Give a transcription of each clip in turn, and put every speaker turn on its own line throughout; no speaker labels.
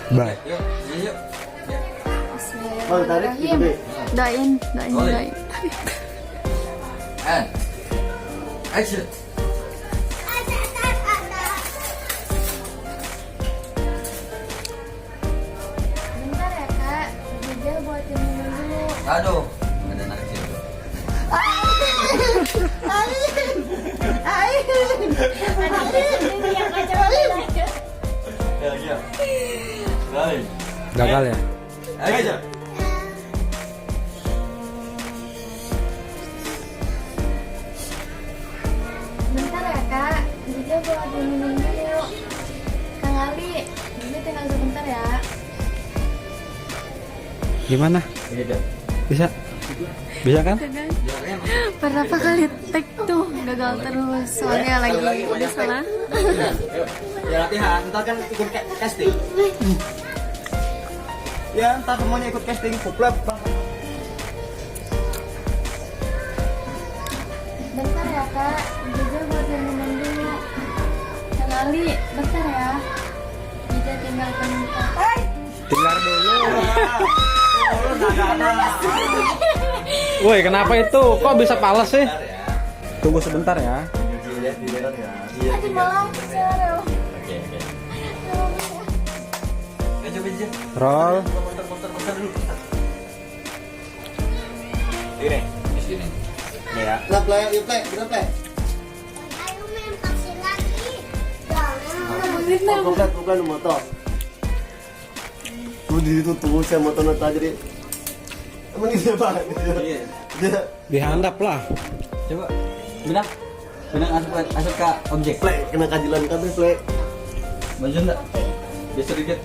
Bye.
Yuk, yuk.
Bismillahirrahmanirrahim. Doain.
And action.
Bentar ya kak, Jajal buatin minum dulu.
Aduh, ada anak kecil. Ya. Baik.
Gagal ya?
Ayo aja.
Bentar ya kak, Jajal buatin minum dulu. Kang Ali, Jajal tinggal sebentar ya.
Gimana?
Begitu.
Bisa? Bisa kan?
Berapa kali take tuh gagal terus soalnya lagi di sana.
Ya latihan, ntar kan ikut casting. Ya ntar semuanya ikut casting, kuplap.
Bentar ya kak, Jajal buatin minum dulu. Kang Ali, bentar ya. Jajal tinggal sebentar.
Tinggal dulu. Woi, kenapa itu? Kok bisa pales sih? Tunggu sebentar ya.
Dilihat ya.
Aduh malam, serius.
Oke. Ayo coba aja.
Roll.
Komentar dulu.
Ini,
Di sini.
nih ya.
Nah, play, yuk play, kita play. Bukan motor. Tuh ditutup saya motor nota jadi. Emang ini apa?
Iya.
Dia
Dihandap lah.
Coba. Benang masuk ke objek.
play kena kajilan kan play.
Maju enggak? Geser dikit.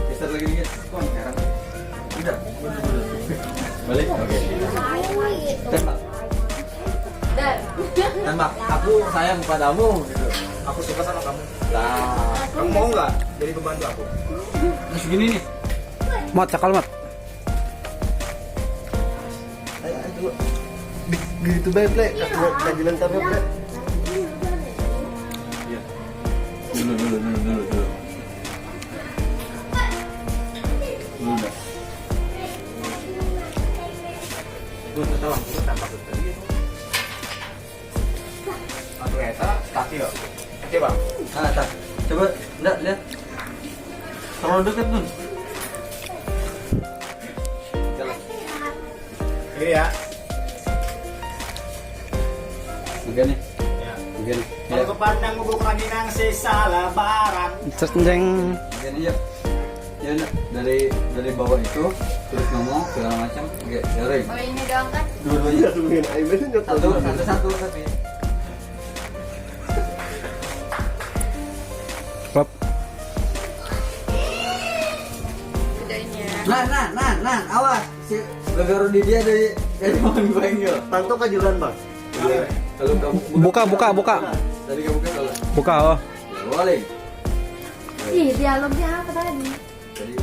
Geser lagi dikit. Kok sekarang? Udah. Balik. Oke. Tembak. Tembak. Aku sayang padamu gitu.
Aku suka sama kamu.
Nah,
Kamu mau nggak jadi pembantu aku?
terus gini nih.
Mot, cakal mot.
Ayo, gitu bae play. Kajilan tapi play.
Iya. Dulu. Dulu dah.
Gue nggak tahu, aku tambah tadi. Aduh, eta kaki yo. Coba.
Ah, tak. Coba, enggak lihat. Terlalu dekat, Nun. Jalan.
Ini ya.
Begini.
Ya.
Begini.
Kalau kepandang ngubuk ranginang sisa lebaran.
Cerjeng.
Begini yuk. Ya udah, dari bawah itu terus ngomong segala macam. Oke, jaring.
Oh ini doang kan?
Dua-duanya.
Iya, mungkin ayo nyota.
Satu tapi.
Klub.
Nah, awas. Si gara-gara di dia dari makan bengkel.
Tanto kajilan, Bang.
Iya. Kalau kamu
Buka.
Tadi kamu buka kalau.
Buka oh.
Ya, boleh.
Ih, dialognya apa tadi?
Jadi